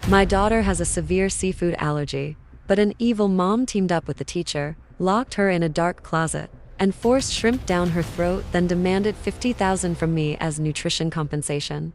My daughter has a severe seafood allergy, but an evil mom teamed up with the teacher, locked her in a dark closet, and forced shrimp down her throat, then demanded $50,000 from me as nutrition compensation.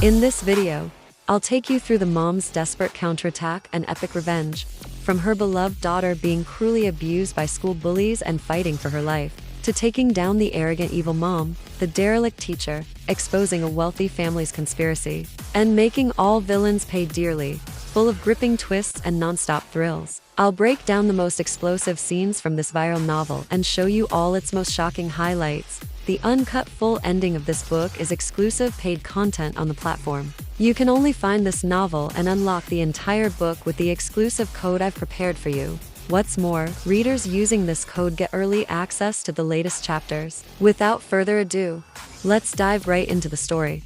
In this video, I'll take you through the mom's desperate counterattack and epic revenge, from her beloved daughter being cruelly abused by school bullies and fighting for her life, to taking down the arrogant evil mom, the derelict teacher, exposing a wealthy family's conspiracy, and making all villains pay dearly, full of gripping twists and non-stop thrills. I'll break down the most explosive scenes from this viral novel and show you all its most shocking highlights. The uncut full ending of this book is exclusive paid content on the platform. You can only find this novel and unlock the entire book with the exclusive code I've prepared for you. What's more, readers using this code get early access to the latest chapters. Without further ado, let's dive right into the story.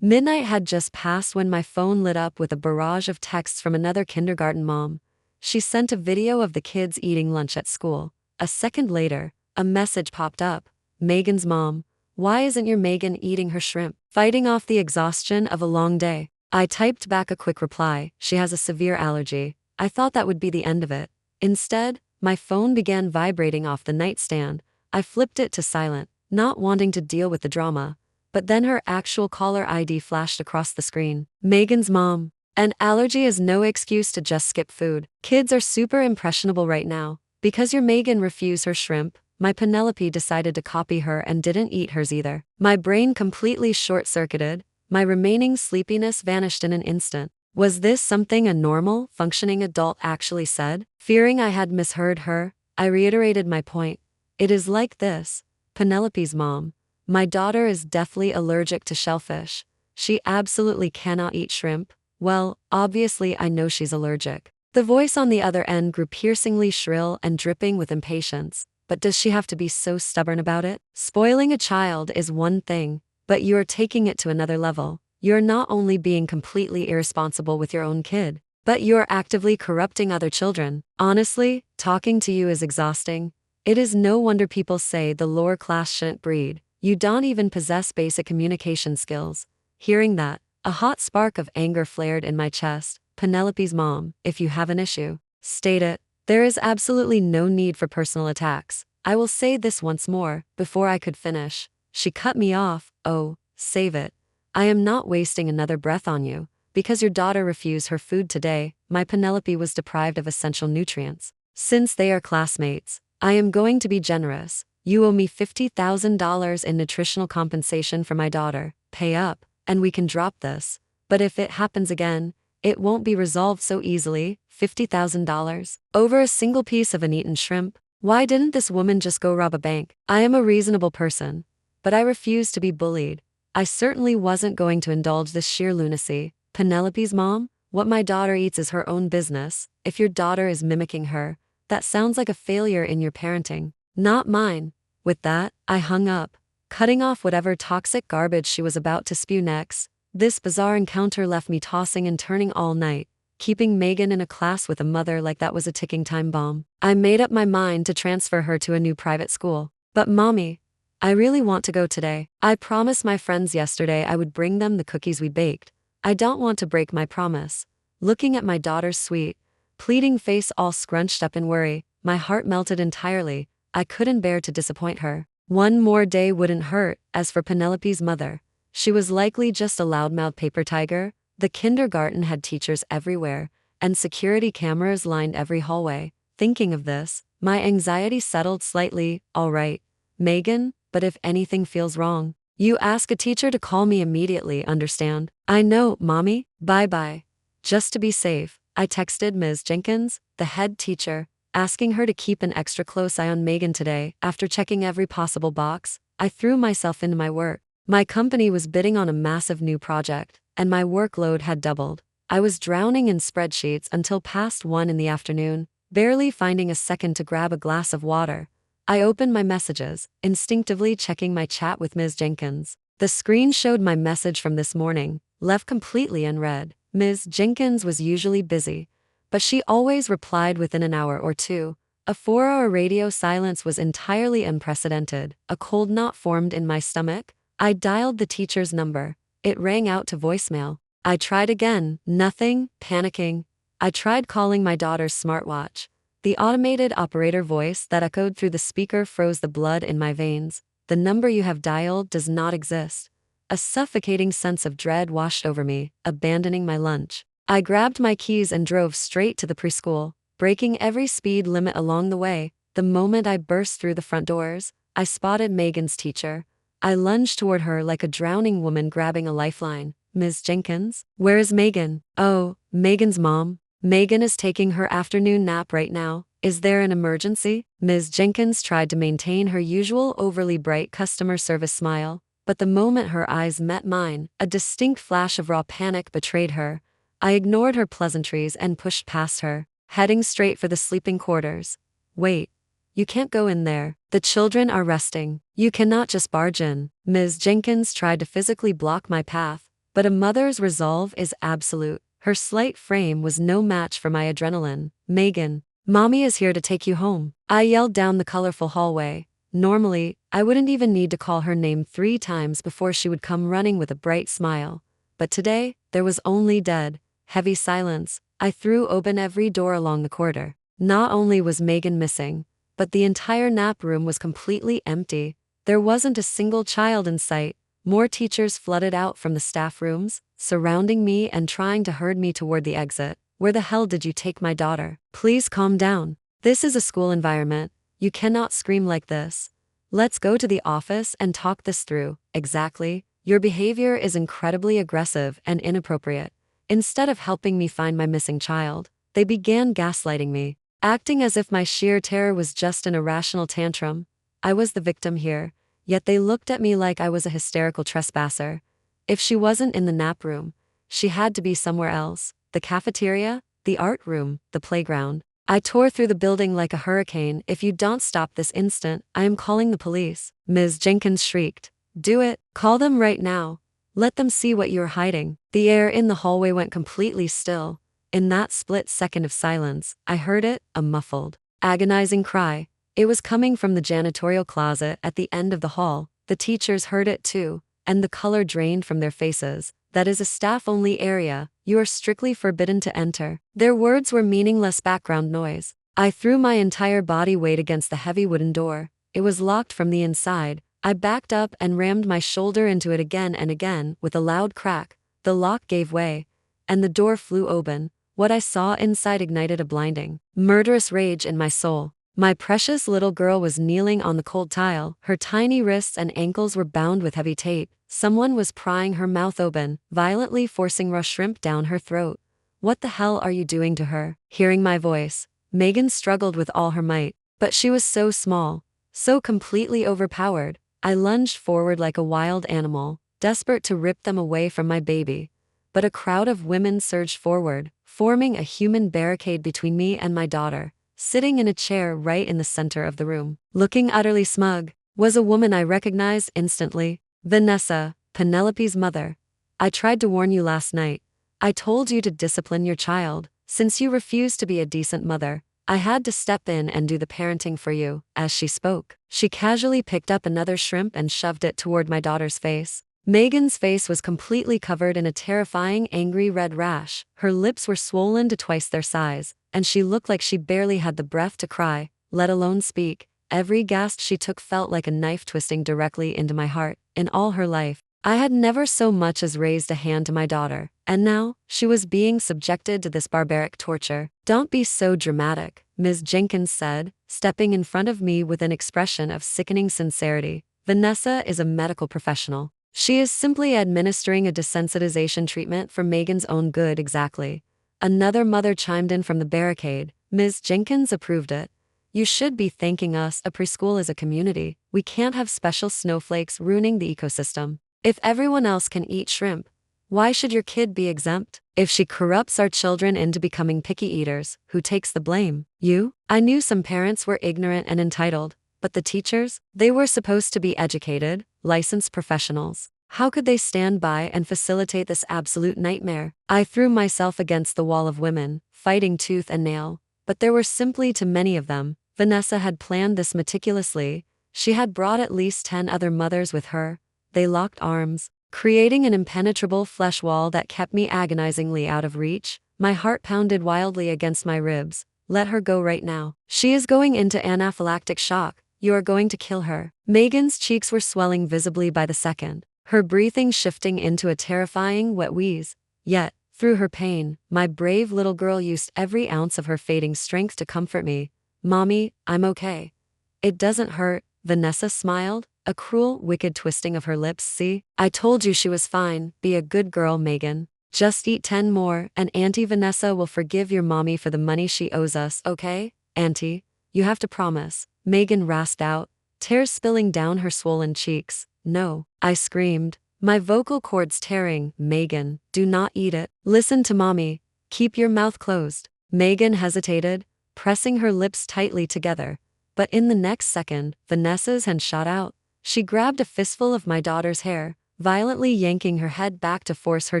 Midnight had just passed when my phone lit up with a barrage of texts from another kindergarten mom. She sent a video of the kids eating lunch at school. A second later, a message popped up. Megan's mom, why isn't your Megan eating her shrimp? Fighting off the exhaustion of a long day. I typed back a quick reply. She has a severe allergy. I thought that would be the end of it. Instead, my phone began vibrating off the nightstand. I flipped it to silent, not wanting to deal with the drama. But then her actual caller ID flashed across the screen. Megan's mom. An allergy is no excuse to just skip food. Kids are super impressionable right now. Because your Megan refused her shrimp, my Penelope decided to copy her and didn't eat hers either. My brain completely short-circuited. My remaining sleepiness vanished in an instant. Was this something a normal, functioning adult actually said? Fearing I had misheard her, I reiterated my point. It is like this. Penelope's mom. My daughter is deathly allergic to shellfish. She absolutely cannot eat shrimp. Well, obviously I know she's allergic. The voice on the other end grew piercingly shrill and dripping with impatience. But does she have to be so stubborn about it? Spoiling a child is one thing, but you're taking it to another level. You're not only being completely irresponsible with your own kid, but you're actively corrupting other children. Honestly, talking to you is exhausting. It is no wonder people say the lower class shouldn't breed. You don't even possess basic communication skills. Hearing that, a hot spark of anger flared in my chest. Penelope's mom, if you have an issue, state it. There is absolutely no need for personal attacks. I will say this once more. Before I could finish, she cut me off. Oh, save it. I am not wasting another breath on you. Because your daughter refused her food today, my Penelope was deprived of essential nutrients. Since they are classmates, I am going to be generous. You owe me $50,000 in nutritional compensation for my daughter. Pay up, and we can drop this. But if it happens again, it won't be resolved so easily. $50,000 over a single piece of an eaten shrimp? Why didn't this woman just go rob a bank? I am a reasonable person, but I refuse to be bullied. I certainly wasn't going to indulge this sheer lunacy. Penelope's mom, what my daughter eats is her own business. If your daughter is mimicking her, that sounds like a failure in your parenting, not mine. With that, I hung up, cutting off whatever toxic garbage she was about to spew next. This bizarre encounter left me tossing and turning all night. Keeping Megan in a class with a mother like that was a ticking time bomb. I made up my mind to transfer her to a new private school. But mommy, I really want to go today. I promised my friends yesterday I would bring them the cookies we baked. I don't want to break my promise. Looking at my daughter's sweet, pleading face all scrunched up in worry, my heart melted entirely. I couldn't bear to disappoint her. One more day wouldn't hurt. As for Penelope's mother, she was likely just a loudmouth paper tiger. The kindergarten had teachers everywhere, and security cameras lined every hallway. Thinking of this, my anxiety settled slightly. All right, Megan, but if anything feels wrong, you ask a teacher to call me immediately, understand? I know, mommy. Bye-bye. Just to be safe, I texted Ms. Jenkins, the head teacher, asking her to keep an extra close eye on Megan today. After checking every possible box, I threw myself into my work. My company was bidding on a massive new project, and my workload had doubled. I was drowning in spreadsheets until past 1 in the afternoon, barely finding a second to grab a glass of water. I opened my messages, instinctively checking my chat with Ms. Jenkins. The screen showed my message from this morning, left completely unread. Ms. Jenkins was usually busy, but she always replied within an hour or two. A 4-hour radio silence was entirely unprecedented. A cold knot formed in my stomach. I dialed the teacher's number. It rang out to voicemail. I tried again, nothing, panicking. I tried calling my daughter's smartwatch. The automated operator voice that echoed through the speaker froze the blood in my veins. The number you have dialed does not exist. A suffocating sense of dread washed over me, abandoning my lunch. I grabbed my keys and drove straight to the preschool, breaking every speed limit along the way. The moment I burst through the front doors, I spotted Megan's teacher. I lunged toward her like a drowning woman grabbing a lifeline. Ms. Jenkins? Where is Megan? Oh, Megan's mom. Megan is taking her afternoon nap right now. Is there an emergency? Ms. Jenkins tried to maintain her usual overly bright customer service smile, but the moment her eyes met mine, a distinct flash of raw panic betrayed her. I ignored her pleasantries and pushed past her, heading straight for the sleeping quarters. Wait. You can't go in there. The children are resting. You cannot just barge in. Ms. Jenkins tried to physically block my path, but a mother's resolve is absolute. Her slight frame was no match for my adrenaline. Megan, Mommy is here to take you home. I yelled down the colorful hallway. Normally, I wouldn't even need to call her name 3 times before she would come running with a bright smile. But today, there was only dead, heavy silence. I threw open every door along the corridor. Not only was Megan missing, but the entire nap room was completely empty. There wasn't a single child in sight. More teachers flooded out from the staff rooms, surrounding me and trying to herd me toward the exit. Where the hell did you take my daughter? Please calm down. This is a school environment. You cannot scream like this. Let's go to the office and talk this through. Exactly. Your behavior is incredibly aggressive and inappropriate. Instead of helping me find my missing child, they began gaslighting me, acting as if my sheer terror was just an irrational tantrum. I was the victim here, yet they looked at me like I was a hysterical trespasser. If she wasn't in the nap room, she had to be somewhere else. The cafeteria, the art room, the playground. I tore through the building like a hurricane. If you don't stop this instant, I am calling the police. Ms. Jenkins shrieked. Do it. Call them right now. Let them see what you're hiding. The air in the hallway went completely still. In that split second of silence, I heard it, a muffled, agonizing cry. It was coming from the janitorial closet at the end of the hall. The teachers heard it too, and the color drained from their faces. That is a staff-only area. You are strictly forbidden to enter. Their words were meaningless background noise. I threw my entire body weight against the heavy wooden door. It was locked from the inside. I backed up and rammed my shoulder into it again and again. With a loud crack, the lock gave way, and the door flew open. What I saw inside ignited a blinding, murderous rage in my soul. My precious little girl was kneeling on the cold tile. Her tiny wrists and ankles were bound with heavy tape. Someone was prying her mouth open, violently forcing raw shrimp down her throat. What the hell are you doing to her? Hearing my voice, Megan struggled with all her might, but she was so small, so completely overpowered. I lunged forward like a wild animal, desperate to rip them away from my baby. But a crowd of women surged forward, forming a human barricade between me and my daughter. Sitting in a chair right in the center of the room, looking utterly smug, was a woman I recognized instantly. Vanessa, Penelope's mother. I tried to warn you last night. I told you to discipline your child. Since you refused to be a decent mother, I had to step in and do the parenting for you. As she spoke, she casually picked up another shrimp and shoved it toward my daughter's face. Megan's face was completely covered in a terrifying, angry red rash. Her lips were swollen to twice their size, and she looked like she barely had the breath to cry, let alone speak. Every gasp she took felt like a knife twisting directly into my heart. In all her life, I had never so much as raised a hand to my daughter, and now, she was being subjected to this barbaric torture. Don't be so dramatic, Ms. Jenkins said, stepping in front of me with an expression of sickening sincerity. Vanessa is a medical professional. She is simply administering a desensitization treatment for Megan's own good. Exactly. Another mother chimed in from the barricade. Ms. Jenkins approved it. You should be thanking us. A preschool is a community. We can't have special snowflakes ruining the ecosystem. If everyone else can eat shrimp, why should your kid be exempt? If she corrupts our children into becoming picky eaters, who takes the blame? You? I knew some parents were ignorant and entitled, but the teachers? They were supposed to be educated, licensed professionals. How could they stand by and facilitate this absolute nightmare? I threw myself against the wall of women, fighting tooth and nail, but there were simply too many of them. Vanessa had planned this meticulously. She had brought at least 10 other mothers with her. They locked arms, creating an impenetrable flesh wall that kept me agonizingly out of reach. My heart pounded wildly against my ribs. Let her go right now. She is going into anaphylactic shock. You are going to kill her. Megan's cheeks were swelling visibly by the second, her breathing shifting into a terrifying wet wheeze. Yet, through her pain, my brave little girl used every ounce of her fading strength to comfort me. Mommy, I'm okay. It doesn't hurt, Vanessa smiled, a cruel, wicked twisting of her lips. See, I told you she was fine. Be a good girl, Megan. Just eat 10 more, and Auntie Vanessa will forgive your mommy for the money she owes us, okay? Auntie, you have to promise, Megan rasped out, tears spilling down her swollen cheeks. No, I screamed, my vocal cords tearing. Megan, do not eat it. Listen to mommy. Keep your mouth closed. Megan hesitated, pressing her lips tightly together. But in the next second, Vanessa's hand shot out. She grabbed a fistful of my daughter's hair, violently yanking her head back to force her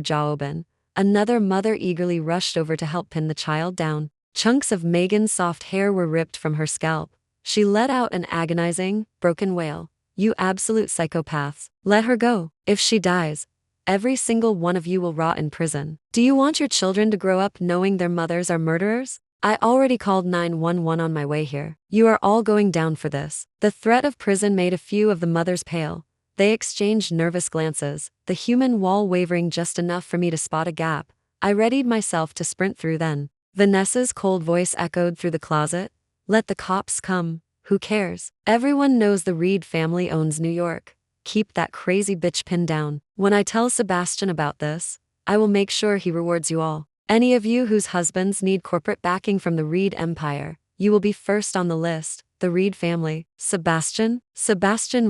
jaw open. Another mother eagerly rushed over to help pin the child down. Chunks of Megan's soft hair were ripped from her scalp. She let out an agonizing, broken wail. You absolute psychopaths. Let her go. If she dies, every single one of you will rot in prison. Do you want your children to grow up knowing their mothers are murderers? I already called 911 on my way here. You are all going down for this. The threat of prison made a few of the mothers pale. They exchanged nervous glances, the human wall wavering just enough for me to spot a gap. I readied myself to sprint through then. Vanessa's cold voice echoed through the closet. Let the cops come. Who cares? Everyone knows the Reed family owns New York. Keep that crazy bitch pinned down. When I tell Sebastian about this, I will make sure he rewards you all. Any of you whose husbands need corporate backing from the Reed empire, you will be first on the list. The Reed family. Sebastian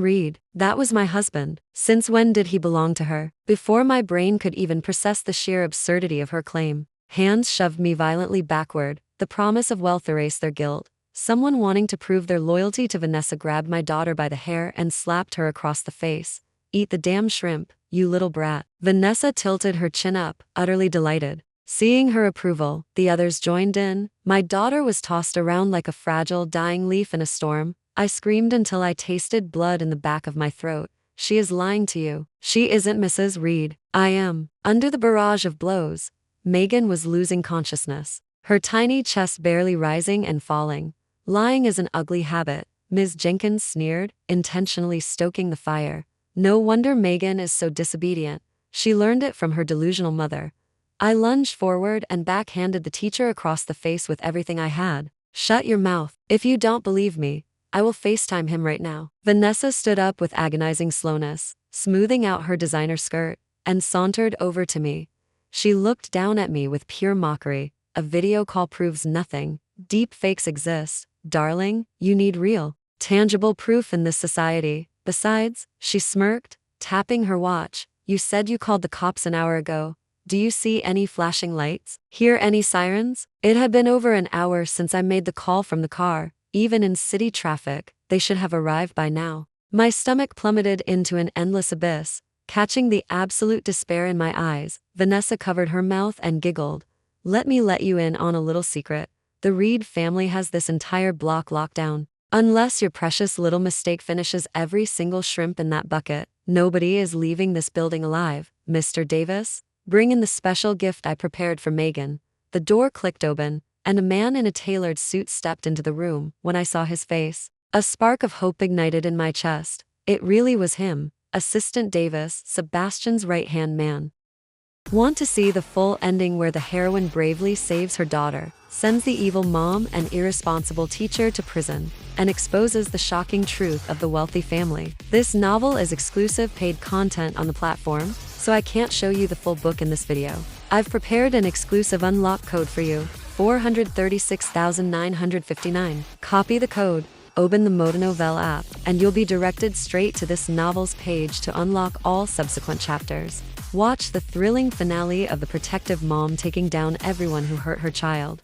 Reed. That was my husband. Since when did he belong to her? Before my brain could even process the sheer absurdity of her claim, hands shoved me violently backward. The promise of wealth erased their guilt. Someone wanting to prove their loyalty to Vanessa grabbed my daughter by the hair and slapped her across the face. Eat the damn shrimp, you little brat. Vanessa tilted her chin up, utterly delighted. Seeing her approval, the others joined in. My daughter was tossed around like a fragile, dying leaf in a storm. I screamed until I tasted blood in the back of my throat. She is lying to you. She isn't Mrs. Reed. I am. Under the barrage of blows, Megan was losing consciousness, her tiny chest barely rising and falling. Lying is an ugly habit, Ms. Jenkins sneered, intentionally stoking the fire. No wonder Megan is so disobedient. She learned it from her delusional mother. I lunged forward and backhanded the teacher across the face with everything I had. Shut your mouth. If you don't believe me, I will FaceTime him right now. Vanessa stood up with agonizing slowness, smoothing out her designer skirt, and sauntered over to me. She looked down at me with pure mockery. A video call proves nothing. Deep fakes exist. Darling, you need real, tangible proof in this society. Besides, she smirked, tapping her watch, you said you called the cops an hour ago. Do you see any flashing lights? Hear any sirens? It had been over an hour since I made the call from the car. Even in city traffic, they should have arrived by now. My stomach plummeted into an endless abyss. Catching the absolute despair in my eyes, Vanessa covered her mouth and giggled. Let me let you in on a little secret. The Reed family has this entire block locked down. Unless your precious little mistake finishes every single shrimp in that bucket, nobody is leaving this building alive. Mr. Davis, bring in the special gift I prepared for Megan. The door clicked open, and a man in a tailored suit stepped into the room. When I saw his face, a spark of hope ignited in my chest. It really was him, Assistant Davis, Sebastian's right-hand man. Want to see the full ending where the heroine bravely saves her daughter, sends the evil mom and irresponsible teacher to prison, and exposes the shocking truth of the wealthy family? This novel is exclusive paid content on the platform, so I can't show you the full book in this video. I've prepared an exclusive unlock code for you, 436,959. Copy the code, open the Motonovel app, and you'll be directed straight to this novel's page to unlock all subsequent chapters. Watch the thrilling finale of the protective mom taking down everyone who hurt her child.